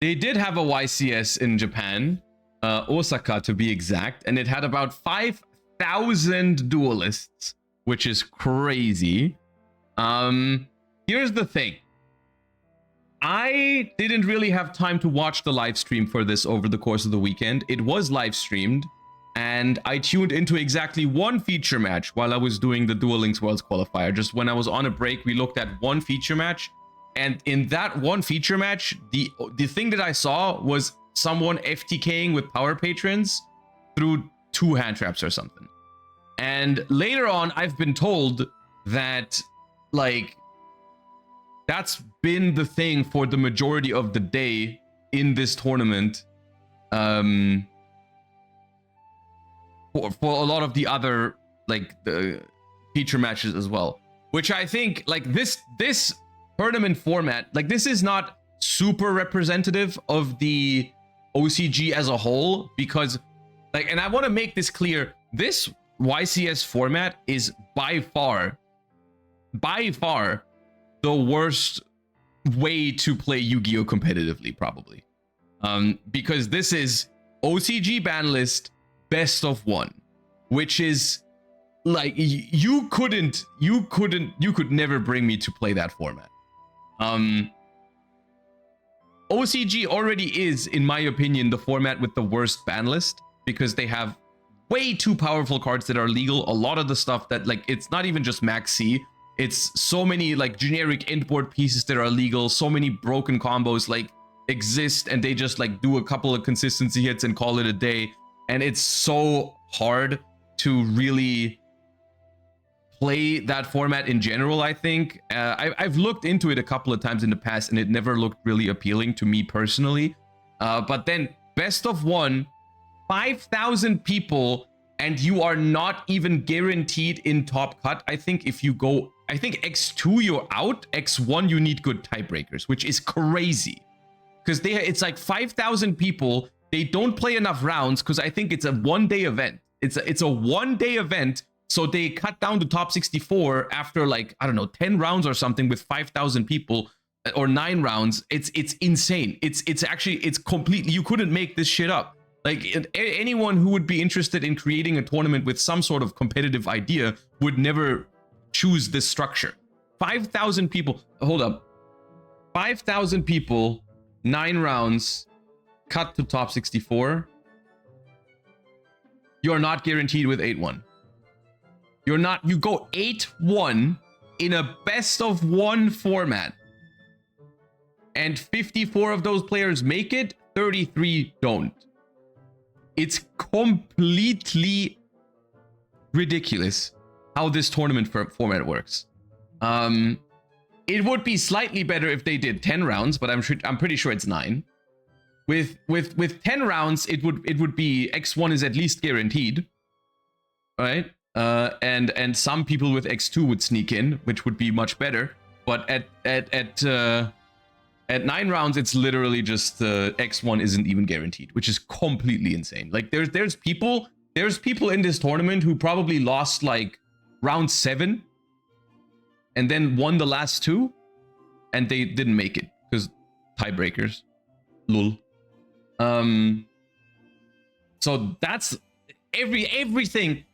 They did have a YCS in Japan, Osaka to be exact, and it had about 5,000 duelists, which is crazy. Here's the thing. I didn't really have time to watch the live stream for this over the course of the weekend. It was live streamed, and I tuned into exactly one feature match while I was doing the Duel Links Worlds qualifier. Just when I was on a break, we looked at one feature match, and in that one feature match, the thing that I saw was someone FTKing with power patrons through 2 hand traps or something. And later on, I've been told that, like, that's been the thing for the majority of the day in this tournament. For a lot of the other, like, the feature matches as well. Which I think, like, this tournament format, like, this is not super representative of the OCG as a whole, because, like, and I want to make this clear, this YCS format is by far the worst way to play Yu-Gi-Oh competitively, probably. Because this is OCG ban list best of 1, which is like, you could never bring me to play that format. OCG already is, in my opinion, the format with the worst ban list, because they have way too powerful cards that are legal. A lot of the stuff that, like, it's not even just Max C, it's so many, like, generic end board pieces that are legal, so many broken combos, like, exist, and they just, like, do a couple of consistency hits and call it a day. And it's so hard to really play that format in general, I think. I've looked into it a couple of times in the past, and it never looked really appealing to me personally. But then, best of 1, 5,000 people, and you are not even guaranteed in top cut. I think if you go, I think X2 you're out, X1 you need good tiebreakers, which is crazy. Because it's like 5,000 people, they don't play enough rounds, because I think it's a one-day event. It's a one-day event, so they cut down to top 64 after, like, I don't know, 10 rounds or something with 5,000 people, or 9 rounds. It's insane. It's completely, you couldn't make this shit up. Like, anyone who would be interested in creating a tournament with some sort of competitive idea would never choose this structure. 5,000 people, hold up. 5,000 people, 9 rounds, cut to top 64. You're not guaranteed with 8-1. You're not, you go 8-1 in a best of 1 format, and 54 of those players make it, 33 don't. It's completely ridiculous how this tournament format works. It would be slightly better if they did 10 rounds, but I'm pretty sure it's 9. With 10 rounds, it would be X1 is at least guaranteed, right? And some people with X2 would sneak in, which would be much better. But at 9 rounds, it's literally just X1 isn't even guaranteed, which is completely insane. Like, there's people in this tournament who probably lost, like, round 7 and then won the last 2, and they didn't make it because tiebreakers. Lol. So that's everything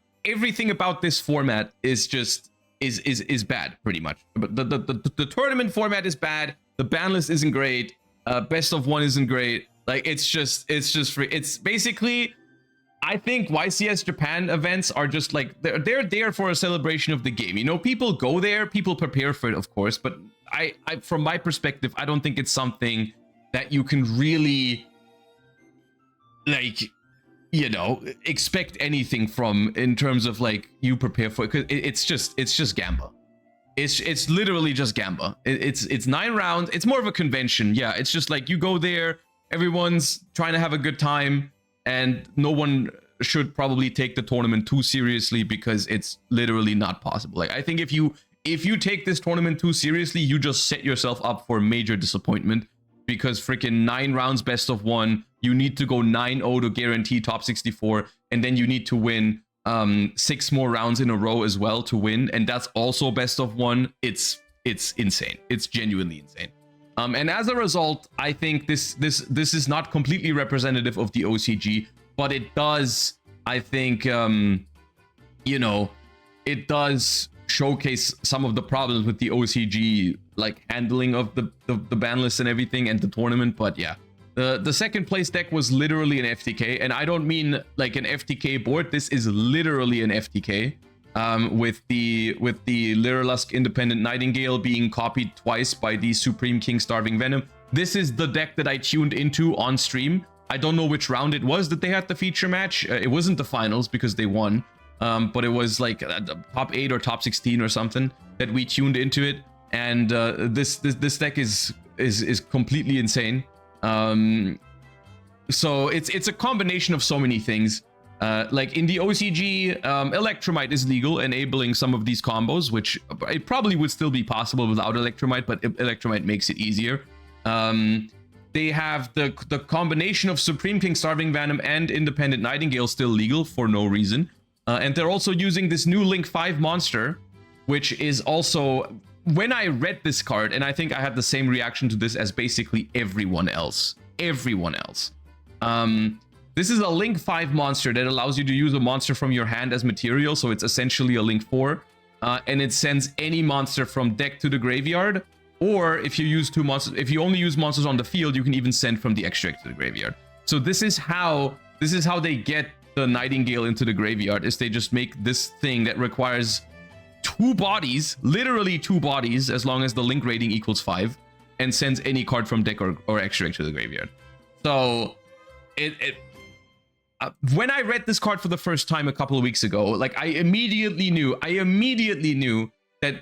about this format is just is bad, pretty much. But the tournament format is bad. The ban list isn't great. Best of 1 isn't great. Like, it's just free. It's basically, I think YCS Japan events are just like, they're there for a celebration of the game. You know, people go there, people prepare for it, of course. But I from my perspective, I don't think it's something that you can really, like, you know, expect anything from in terms of, like, you prepare for it, because it's just Gamba. It's literally just Gamba. It's 9 rounds. It's more of a convention. Yeah, it's just like, you go there, everyone's trying to have a good time, and no one should probably take the tournament too seriously, because it's literally not possible. Like, I think if you take this tournament too seriously, you just set yourself up for major disappointment, because freaking 9 rounds best of 1, you need to go 9-0 to guarantee top 64, and then you need to win 6 more rounds in a row as well to win, and that's also best of 1. It's insane. It's genuinely insane. And as a result, I think this is not completely representative of the OCG, but it does, I think, you know, it does showcase some of the problems with the OCG, like handling of the ban list and everything and the tournament. But yeah, the second place deck was literally an FTK, and I don't mean like an FTK board. This is literally an FTK, with the Lyrilusk Independent Nightingale being copied twice by the Supreme King Starving Venom. This is the deck that I tuned into on stream. I don't know which round it was that they had the feature match. It wasn't the finals because they won. But it was like top 8 or top 16 or something that we tuned into it, and this deck is completely insane. So it's a combination of so many things. Like in the OCG, Electromite is legal, enabling some of these combos, which it probably would still be possible without Electromite, but Electromite makes it easier. They have the combination of Supreme King Starving Venom and Independent Nightingale still legal for no reason. And they're also using this new Link 5 monster, which is also... When I read this card, and I think I had the same reaction to this as basically everyone else. Everyone else. This is a Link 5 monster that allows you to use a monster from your hand as material, so it's essentially a Link 4. And it sends any monster from deck to the graveyard. Or if you use two monsters, if you only use monsters on the field, you can even send from the extract to the graveyard. So this is how they get the Nightingale into the graveyard, is they just make this thing that requires 2 bodies, literally 2 bodies, as long as the link rating equals 5, and sends any card from deck or extract to the graveyard. So when I read this card for the first time a couple of weeks ago, like I immediately knew that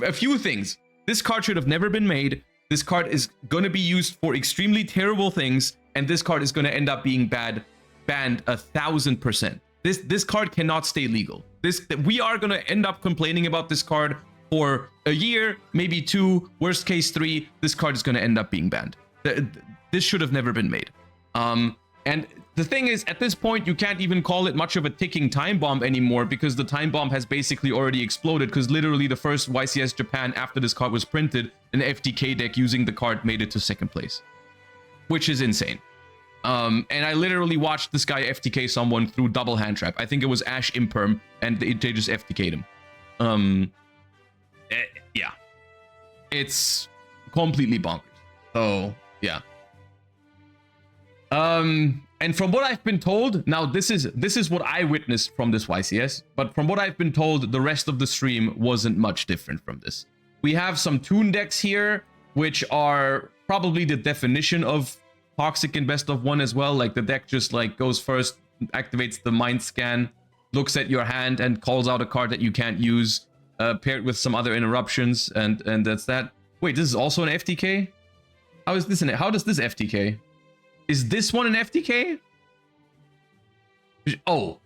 a few things. This card should have never been made. This card is going to be used for extremely terrible things, and this card is going to end up being banned 1000%. This card cannot stay legal. We are going to end up complaining about this card for a year, maybe 2, worst case 3. This card is going to end up being banned. This should have never been made. And the thing is, at this point, you can't even call it much of a ticking time bomb anymore, because the time bomb has basically already exploded, because literally the first YCS Japan after this card was printed, an FTK deck using the card made it to 2nd place, which is insane. And I literally watched this guy FTK someone through double hand trap. I think it was Ash Imperm, and they just FTK'd him. Yeah, it's completely bonkers. So yeah. And from what I've been told, now this is what I witnessed from this YCS, but from what I've been told, the rest of the stream wasn't much different from this. We have some toon decks here, which are probably the definition of toxic in best of 1 as well. Like the deck just like goes first, activates the mind scan, looks at your hand and calls out a card that you can't use, paired with some other interruptions, and that's that. Wait, this is also an FTK? How is this how does this FTK? Is this one an FTK? Oh.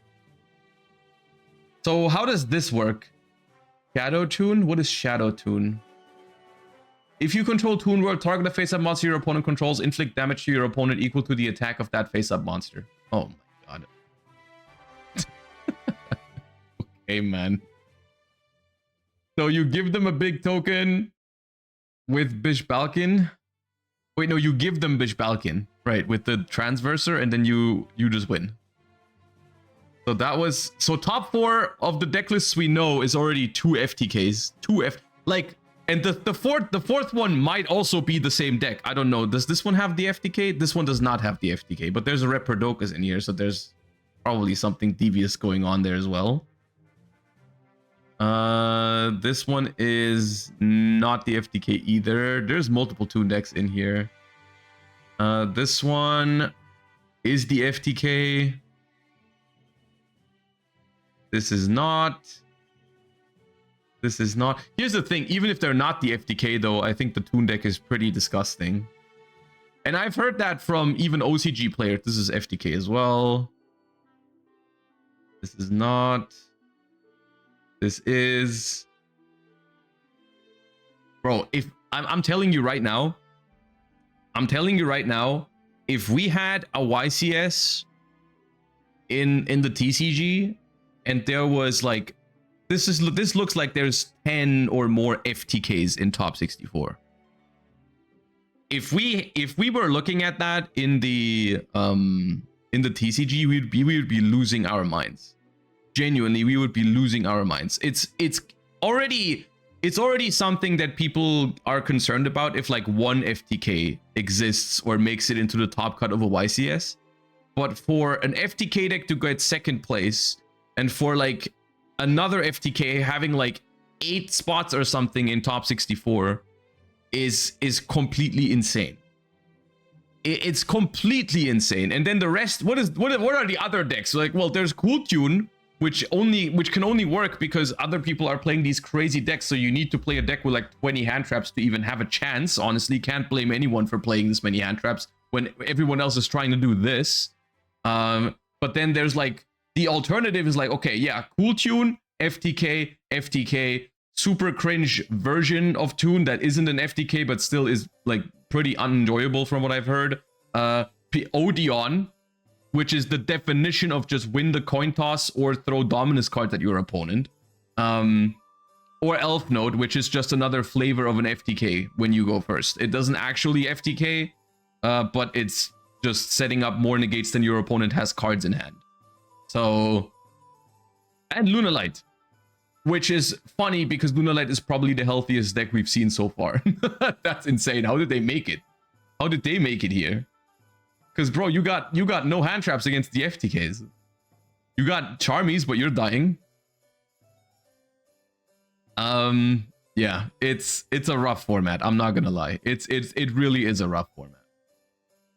So how does this work? Shadow Toon? What is Shadow Toon? If you control Toon World, target a face-up monster your opponent controls, inflict damage to your opponent equal to the attack of that face-up monster. Oh my god. Okay, man. So you give them a big token with Bish Balkin. Wait, no, you give them Bish Balkin, right, with the Transverser, and then you just win. So that was... So top 4 of the deck lists we know is already 2 FTKs. And the fourth one might also be the same deck. I don't know. Does this one have the FTK? This one does not have the FTK, but there's a Reprodokas in here, so there's probably something devious going on there as well. This one is not the FTK either. There's multiple toon decks in here. This one is the FTK. This is not. This is not. Here's the thing, even if they're not the FTK though, I think the toon deck is pretty disgusting. And I've heard that from even OCG players. This is FTK as well. This is not. This is... Bro, if I'm telling you right now, if we had a YCS in the TCG and there was like, this looks like there's 10 or more FTKs in top 64. if we were looking at that in the TCG, we would be losing our minds. Genuinely, we would be losing our minds. It's already something that people are concerned about if like one FTK exists or makes it into the top cut of a YCS. But for an FTK deck to get second place, and for like another FTK having like 8 spots or something in top 64 is completely insane. It's completely insane. And then the rest, what are the other decks? Like, well, there's Cool Tune, which can only work because other people are playing these crazy decks, so you need to play a deck with like 20 hand traps to even have a chance. Honestly, can't blame anyone for playing this many hand traps when everyone else is trying to do this. But then there's like the alternative is like, okay, yeah, Cool Tune, FTK, super cringe version of Tune that isn't an FTK but still is like pretty unenjoyable from what I've heard. Odeon, which is the definition of just win the coin toss or throw dominus cards at your opponent. Or Elf Node, which is just another flavor of an FTK when you go first. It doesn't actually FTK, but it's just setting up more negates than your opponent has cards in hand. So, and Lunalight, which is funny because Lunalight is probably the healthiest deck we've seen so far. That's insane. How did they make it? How did they make it here? Because bro, you got no hand traps against the FTKs. You got Charmies, but you're dying. Yeah, it's a rough format. I'm not gonna lie. It really is a rough format.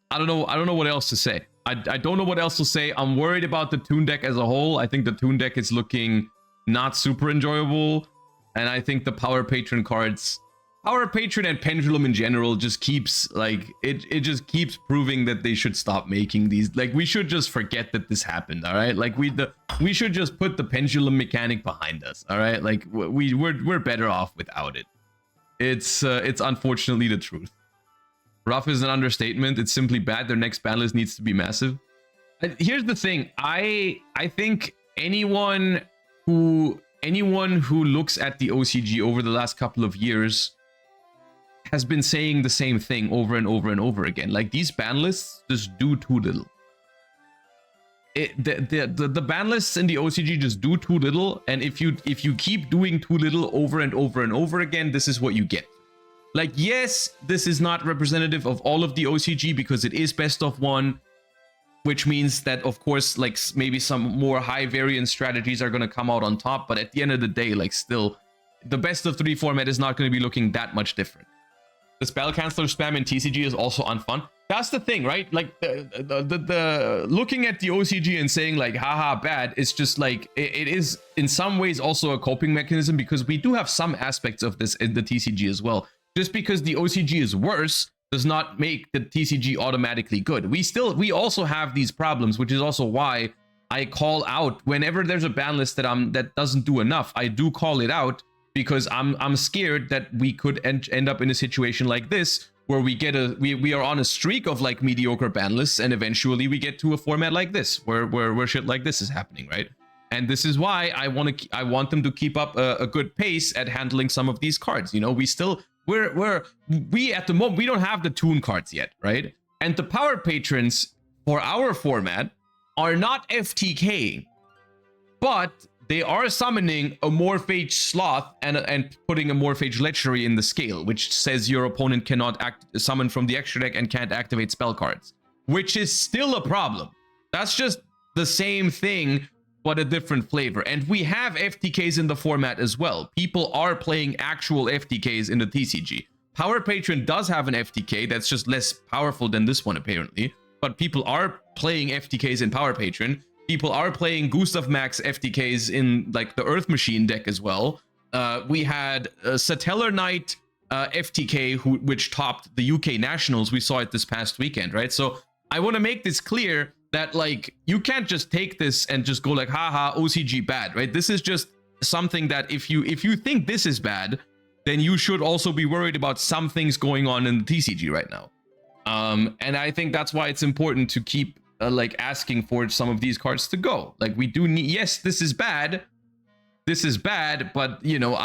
I don't know what else to say. I don't know what else to say. I'm worried about the Toon deck as a whole. I think the Toon deck is looking not super enjoyable, and I think the Power Patron cards, Power Patron and Pendulum in general, just keeps like it just keeps proving that they should stop making these. Like, we should just forget that this happened. All right, like we should just put the Pendulum mechanic behind us. All right, like we're better off without it. It's unfortunately the truth. Rough is an understatement. It's simply bad. Their next ban list needs to be massive. Here's the thing. I think anyone who looks at the OCG over the last couple of years has been saying the same thing over and over and over again. Like, these ban lists just do too little. The ban lists in the OCG just do too little, and if you keep doing too little over and over and over again, this is what you get. Like, yes, this is not representative of all of the OCG because it is best of one, which means that, of course, like, maybe some more high variance strategies are going to come out on top. But at the end of the day, like, still, the best of 3 format is not going to be looking that much different. The spell canceller spam in TCG is also unfun. That's the thing, right? Like, the looking at the OCG and saying like, haha, bad, is just like, it is in some ways also a coping mechanism, because we do have some aspects of this in the TCG as well. Just because the OCG is worse does not make the TCG automatically good. We also have these problems, which is also why I call out whenever there's a ban list that doesn't do enough. I do call it out because I'm scared that we could end up in a situation like this, where we are on a streak of like mediocre ban lists, and eventually we get to a format like this where shit like this is happening, right? And this is why I want them to keep up a good pace at handling some of these cards. You know, we at the moment, we don't have the Toon cards yet, right? And the Power Patrons for our format are not FTK, but they are summoning a Morphage Sloth and putting a Morphage Lechery in the scale, which says your opponent cannot summon from the extra deck and can't activate spell cards, which is still a problem. That's just the same thing, but a different flavor. And we have FTKs in the format as well. People are playing actual FTKs in the TCG. Power Patron does have an FTK that's just less powerful than this one, apparently. But people are playing FTKs in Power Patron. People are playing Gustav Max FTKs in like the Earth Machine deck as well. We had Satellar Knight FTK, which topped the UK Nationals. We saw it this past weekend, right? So I want to make this clear that, like, you can't just take this and just go like, haha, OCG bad, right? This is just something that if you think this is bad, then you should also be worried about some things going on in the TCG right now. And I think that's why it's important to keep like asking for some of these cards to go. Like, we do need, yes, this is bad, this is bad, but you know,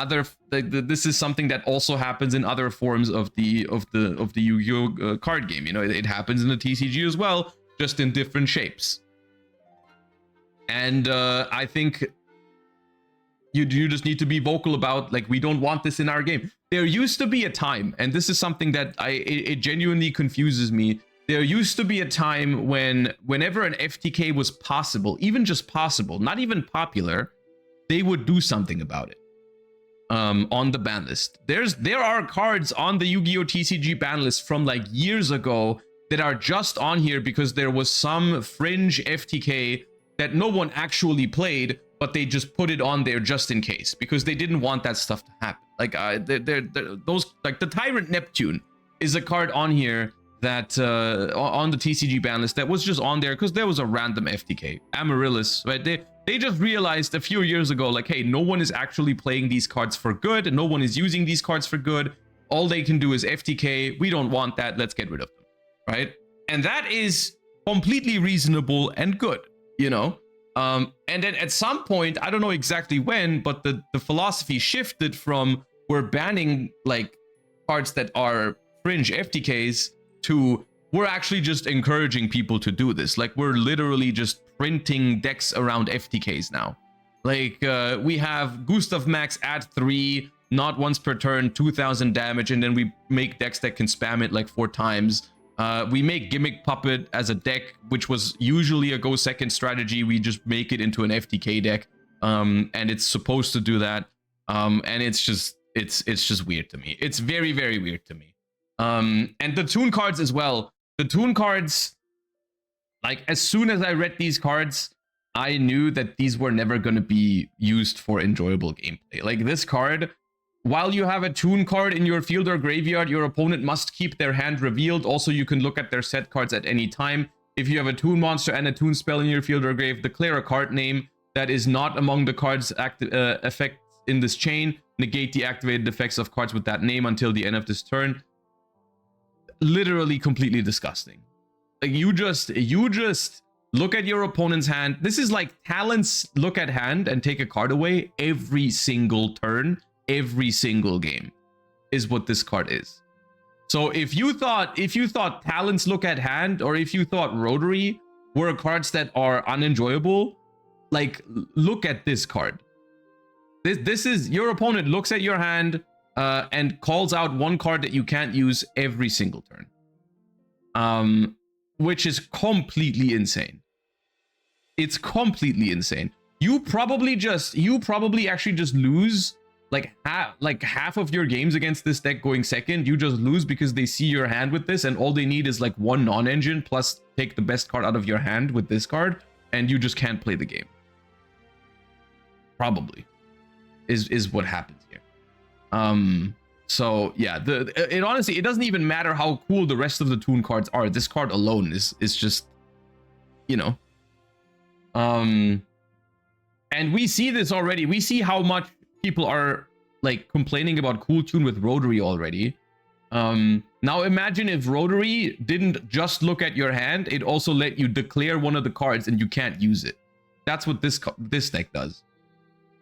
this is something that also happens in other forms of the Yu-Gi-Oh card game. You know, it happens in the TCG as well, just in different shapes. And I think you just need to be vocal about, like, we don't want this in our game. There used to be a time, and this is something that it genuinely confuses me. There used to be a time whenever an FTK was possible, even just possible, not even popular, they would do something about it on the ban list. There are cards on the Yu-Gi-Oh TCG ban list from like years ago that are just on here because there was some fringe FTK that no one actually played, but they just put it on there just in case because they didn't want that stuff to happen. Like those, like the Tyrant Neptune is a card on here that on the TCG ban list that was just on there because there was a random FTK. Amaryllis, right? They just realized a few years ago, like, hey, no one is actually playing these cards for good, and no one is using these cards for good. All they can do is FTK. We don't want that. Let's get rid of them, right? And that is completely reasonable and good, you know? And then at some point, I don't know exactly when, but the philosophy shifted from we're banning like cards that are fringe FTKs to we're actually just encouraging people to do this. Like, we're literally just printing decks around FTKs now. Like, we have Gustav Max at 3, not once per turn, 2000 damage, and then we make decks that can spam it like 4 times. We make Gimmick Puppet as a deck, which was usually a go second strategy. We just make it into an FTK deck, and it's supposed to do that. And it's just weird to me. It's very, very weird to me. And the Toon cards as well. The Toon cards, like, as soon as I read these cards, I knew that these were never going to be used for enjoyable gameplay. Like, this card, while you have a Toon card in your field or graveyard, your opponent must keep their hand revealed. Also, you can look at their set cards at any time. If you have a Toon monster and a Toon spell in your field or grave, declare a card name that is not among the cards effects in this chain. Negate the activated effects of cards with that name until the end of this turn. Literally completely disgusting. Like, you just look at your opponent's hand. This is like Talon's look at hand and take a card away every single turn, every single game is what this card is. So if you thought Talon's look at hand, or if you thought Rotary were cards that are unenjoyable, like, look at this card. This is your opponent looks at your hand and calls out one card that you can't use every single turn, which is completely insane. It's completely insane. You probably actually just lose like half of your games against this deck going second. You just lose because they see your hand with this, and all they need is like one non-engine plus take the best card out of your hand with this card, and you just can't play the game. Probably is what happens here. So yeah, it honestly, it doesn't even matter how cool the rest of the Toon cards are. This card alone is just, you know. And we see this already. We see how much people are like complaining about Cool Tune with Rotary already. Now imagine if Rotary didn't just look at your hand, it also let you declare one of the cards and you can't use it. That's what this deck does.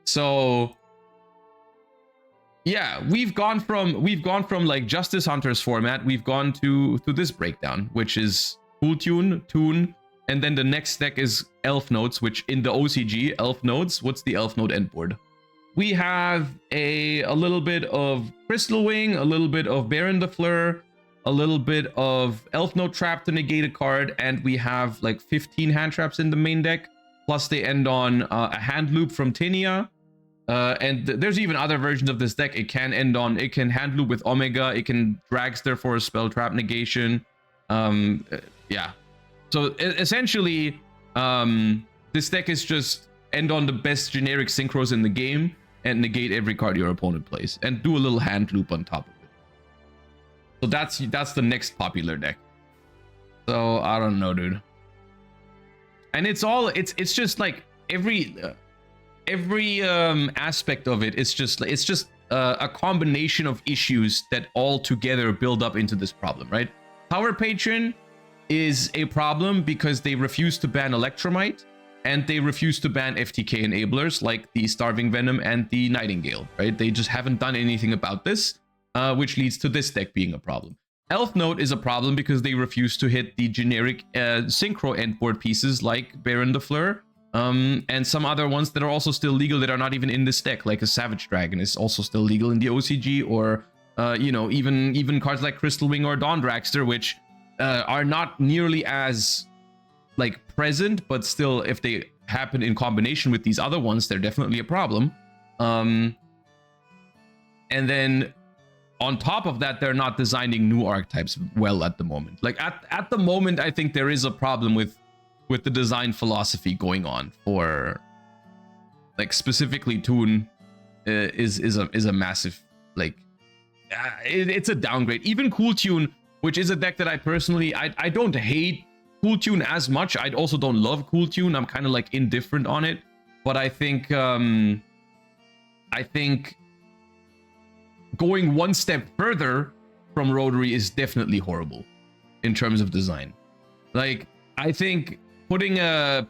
So yeah, we've gone from like Justice Hunters format, we've gone to this breakdown, which is Cool Tune, Toon, and then the next deck is Elf Notes, which in the OCG, Elf Notes, what's the Elf Note end board? We have a little bit of Crystal Wing, a little bit of Baron the Fleur, a little bit of Elf Note Trap to negate a card, and we have like 15 hand traps in the main deck, plus they end on a hand loop from Tinia. And there's even other versions of this deck. It can hand loop with Omega. It can Dragster for a spell trap negation. Yeah. So essentially, this deck is just end on the best generic synchros in the game and negate every card your opponent plays and do a little hand loop on top of it. So that's the next popular deck. So I don't know, dude. And it's just like every aspect of it is just a combination of issues that all together build up into this problem, right? Power Patron is a problem because they refuse to ban Electromite. and they refuse to ban FTK enablers like the Starving Venom and the Nightingale, right? They just haven't done anything about this, which leads to this deck being a problem. Elf Note is a problem because they refuse to hit the generic synchro endboard pieces like Baron the Fleur, and some other ones that are also still legal that are not even in this deck, like a Savage Dragon is also still legal in the OCG, or you know, even cards like Crystal Wing or Dawn Dragster, which are not nearly as like present, but still, if they happen in combination with these other ones, they're definitely a problem. And then on top of that, they're not designing new archetypes well at the moment. Like at the moment, I think there is a problem with the design philosophy going on for like specifically Toon is a massive like it's a downgrade. Even Cool Tune, which is a deck that I personally I don't hate Cool Tune as much. I also don't love Cool Tune. I'm kind of like indifferent on it, but I think going one step further from Rotary is definitely horrible in terms of design. Like I think putting a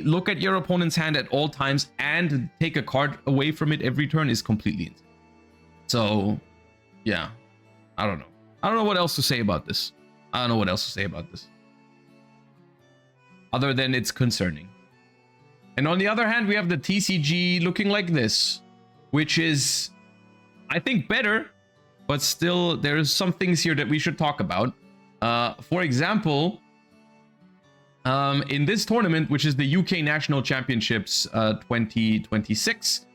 look at your opponent's hand at all times and take a card away from it every turn is completely insane. So yeah, I don't know what else to say about this. Other than it's concerning. And on the other hand, we have the TCG looking like this, which is, I think, better, but still there's some things here that we should talk about. For example, in this tournament, which is the UK National Championships 2026,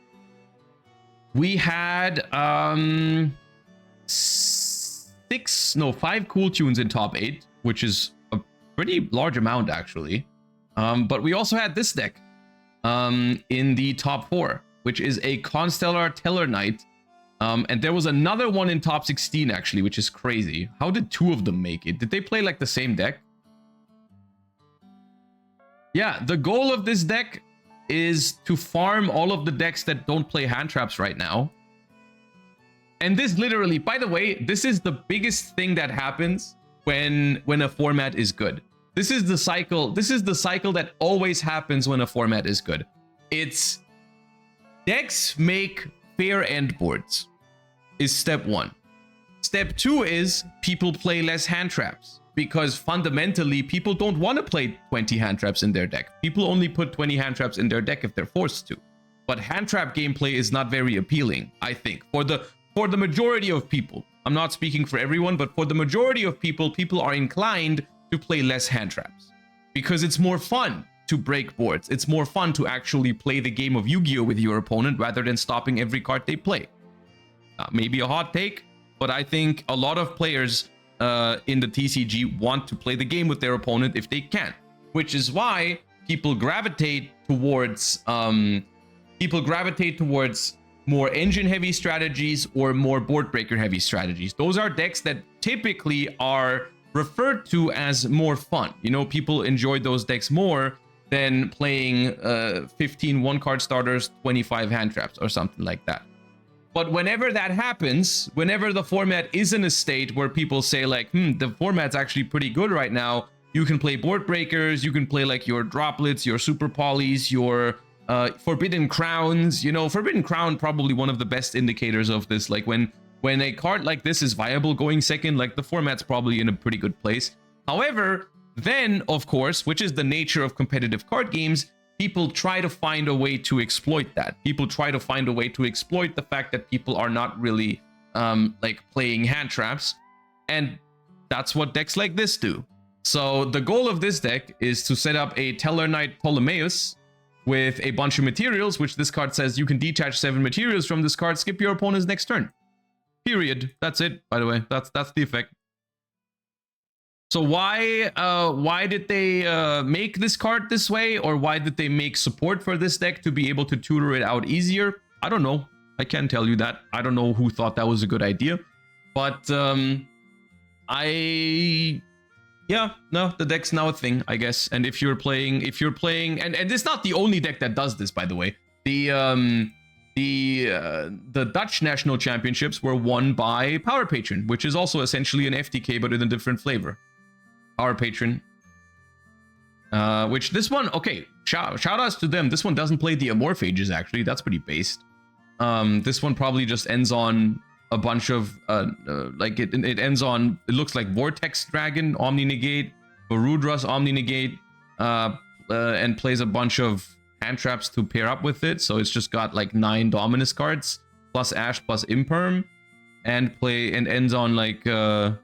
we had 5 Cool Tunes in top 8, which is a pretty large amount actually. But we also had this deck in the top 4, which is a Constellar Teller Knight. And there was another one in top 16 actually, which is crazy. How did 2 of them make it? Did they play like the same deck? Yeah, the goal of this deck is to farm all of the decks that don't play hand traps right now. And this literally, by the way, this is the biggest thing that happens when a format is good. This is the cycle that always happens when a format is good. It's decks make fair end boards is step 1. Step 2 is people play less hand traps, because fundamentally people don't want to play 20 hand traps in their deck. People only put 20 hand traps in their deck if they're forced to. But hand trap gameplay is not very appealing, I think, for the majority of people. I'm not speaking for everyone, but for the majority of people, people are inclined to play less hand traps because it's more fun to break boards. It's more fun to actually play the game of Yu-Gi-Oh with your opponent rather than stopping every card they play. Maybe a hot take, but I think a lot of players in the TCG want to play the game with their opponent if they can, which is why people gravitate towards more engine heavy strategies or more board breaker heavy strategies. Those are decks that typically are referred to as more fun. You know, people enjoy those decks more than playing 15 one-card starters, 25 hand traps, or something like that. But whenever that happens, whenever the format is in a state where people say like, the format's actually pretty good right now, you can play board breakers, you can play like your droplets, your super polys, your Forbidden Crowns. You know, Forbidden Crown probably one of the best indicators of this. Like when a card like this is viable going second, like the format's probably in a pretty good place. However, then of course, which is the nature of competitive card games, people try to find a way to exploit that. People try to find a way to exploit the fact that people are not really like playing hand traps, and that's what decks like this do. So the goal of this deck is to set up a Teller Knight Ptolemaeus with a bunch of materials, which this card says you can detach 7 materials from this card, skip your opponent's next turn. Period. That's it, by the way. That's the effect. So why did they make this card this way, or why did they make support for this deck to be able to tutor it out easier? I don't know. I can't tell you that. I don't know who thought that was a good idea, but yeah, no, the deck's now a thing, I guess. And if you're playing, and it's not the only deck that does this, by the way. The Dutch National Championships were won by Power Patron, which is also essentially an FTK but in a different flavor. Power Patron. Which this one, okay, shout outs to them. This one doesn't play the Amorphages, actually. That's pretty based. This one probably just ends on a bunch of like it ends on, it looks like Vortex Dragon, Omni Negate, Varudras, Omni Negate, and plays a bunch of hand traps to pair up with it. So it's just got like 9 Dominus cards plus Ash plus Imperm, and ends on like the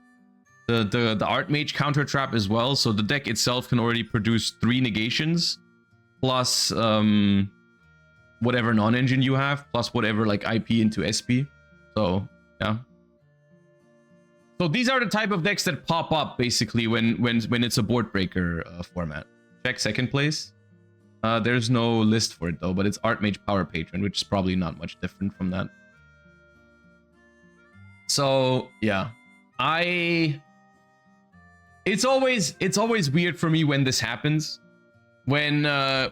Archmage counter trap as well. So the deck itself can already produce 3 negations plus whatever non-engine you have, plus whatever like IP into SP. So yeah. So these are the type of decks that pop up basically when it's a board breaker format. Check second place. There's no list for it though, but it's Archmage Power Patron, which is probably not much different from that. So yeah, it's always weird for me when this happens, when I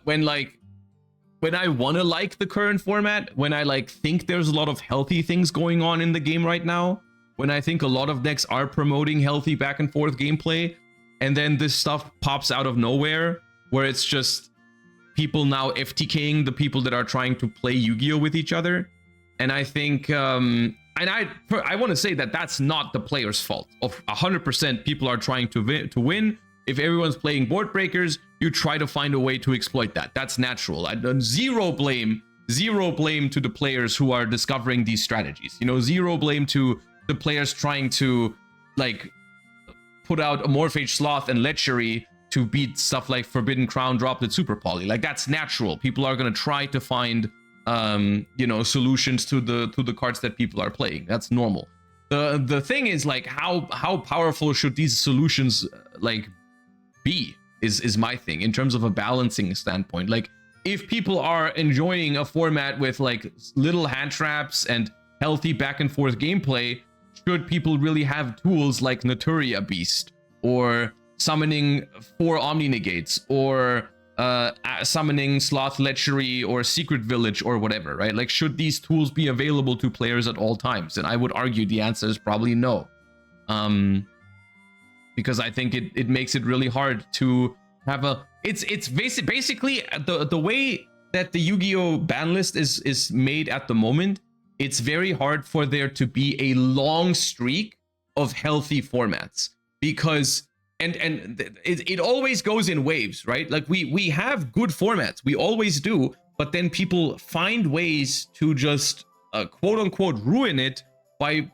want to like the current format, when I like think there's a lot of healthy things going on in the game right now, when I think a lot of decks are promoting healthy back and forth gameplay, and then this stuff pops out of nowhere where it's just people now FTKing the people that are trying to play Yu-Gi-Oh with each other. And I think and I want to say that that's not the player's fault. Of 100% people are trying to win. If everyone's playing board breakers, you try to find a way to exploit that. That's natural. Zero blame to the players who are discovering these strategies. You know, zero blame to the players trying to like put out Amorphage Sloth and Lechery to beat stuff like Forbidden Crown dropped at Super Poly. Like that's natural. People are gonna try to find you know, solutions to the cards that people are playing. That's normal. The thing is like how powerful should these solutions like be is my thing in terms of a balancing standpoint. Like if people are enjoying a format with like little hand traps and healthy back and forth gameplay, should people really have tools like Naturia Beast or summoning 4 Omni Negates or summoning Sloth Lechery or Secret Village or whatever, right? Like should these tools be available to players at all times? And I would argue the answer is probably no. Because I think it makes it really hard to have a it's basically the way that the Yu-Gi-Oh ban list is made at the moment. It's very hard for there to be a long streak of healthy formats, because and it always goes in waves, right? Like we have good formats, we always do, but then people find ways to just quote unquote ruin it by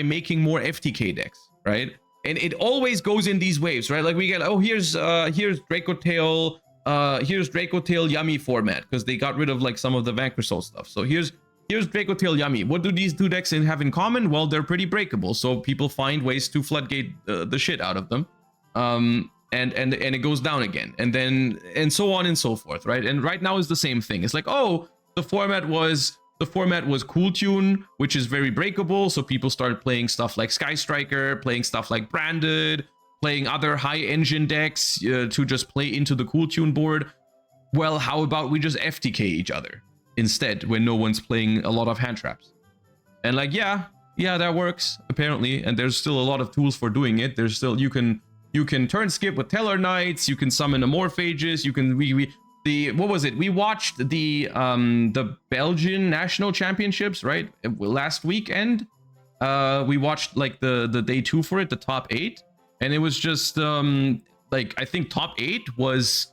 making more FTK decks, right? And it always goes in these waves, right? Like we get, oh, here's Draco Tail Yummy format, because they got rid of like some of the Vanquish Soul stuff. So here's Draco Tail Yummy. What do these 2 decks have in common? Well, they're pretty breakable, so people find ways to floodgate the shit out of them. And it goes down again, and so on and so forth, right? And right now is the same thing. It's like, oh, the format was Cool Tune, which is very breakable, so people started playing stuff like Sky Striker, playing stuff like Branded, playing other high engine decks to just play into the Cool Tune board. Well, how about we just FTK each other instead when no one's playing a lot of hand traps? And like, yeah, that works apparently, and there's still a lot of tools for doing it. There's still, you can turn skip with Teller Knights, you can summon Amorphages, you can what was it? We watched the Belgian national championships, right? Last weekend. We watched like the day 2 for it, the top 8, and it was just like I think top 8 was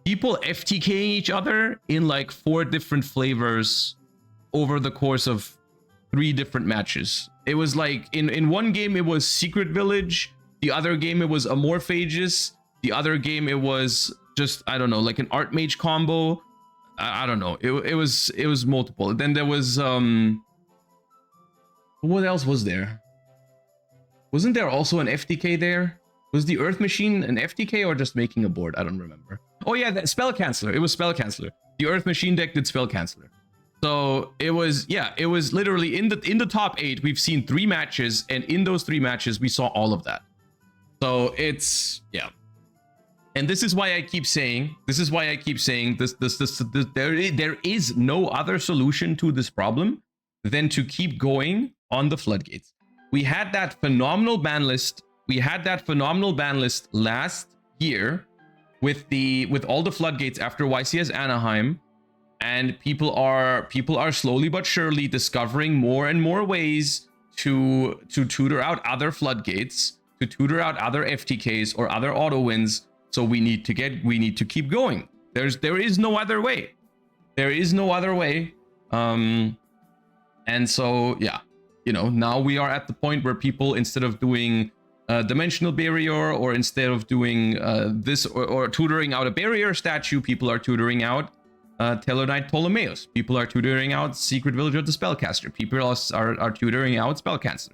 people FTKing each other in like 4 different flavors over the course of 3 different matches. It was like in one game it was Secret Village, the other game it was Amorphages, the other game it was just, I don't know, like an Archmage combo. I don't know. It was multiple. Then there was what else was there? Wasn't there also an FTK there? Was the Earth Machine an FTK or just making a board? I don't remember. Oh yeah, that Spell Canceller. It was Spell Canceller. The Earth Machine deck did Spell Canceller. So it was, yeah, it was literally in the top 8. We've seen 3 matches, and in those 3 matches we saw all of that. So it's, yeah. And this is why I keep saying this, there is no other solution to this problem than to keep going on the floodgates. We had that phenomenal ban list. We had that phenomenal ban list last year with all the floodgates after YCS Anaheim, and people are slowly but surely discovering more and more ways to tutor out other floodgates, to tutor out other FTKs or other auto wins. So we need to keep going. There is no other way. There is no other way. And so yeah, you know, now we are at the point where people, instead of doing dimensional barrier, or instead of doing this or tutoring out a barrier statue, people are tutoring out Tellarknight Ptolemaeus. People are tutoring out Secret Village of the Spellcaster. People are tutoring out Spellcaster.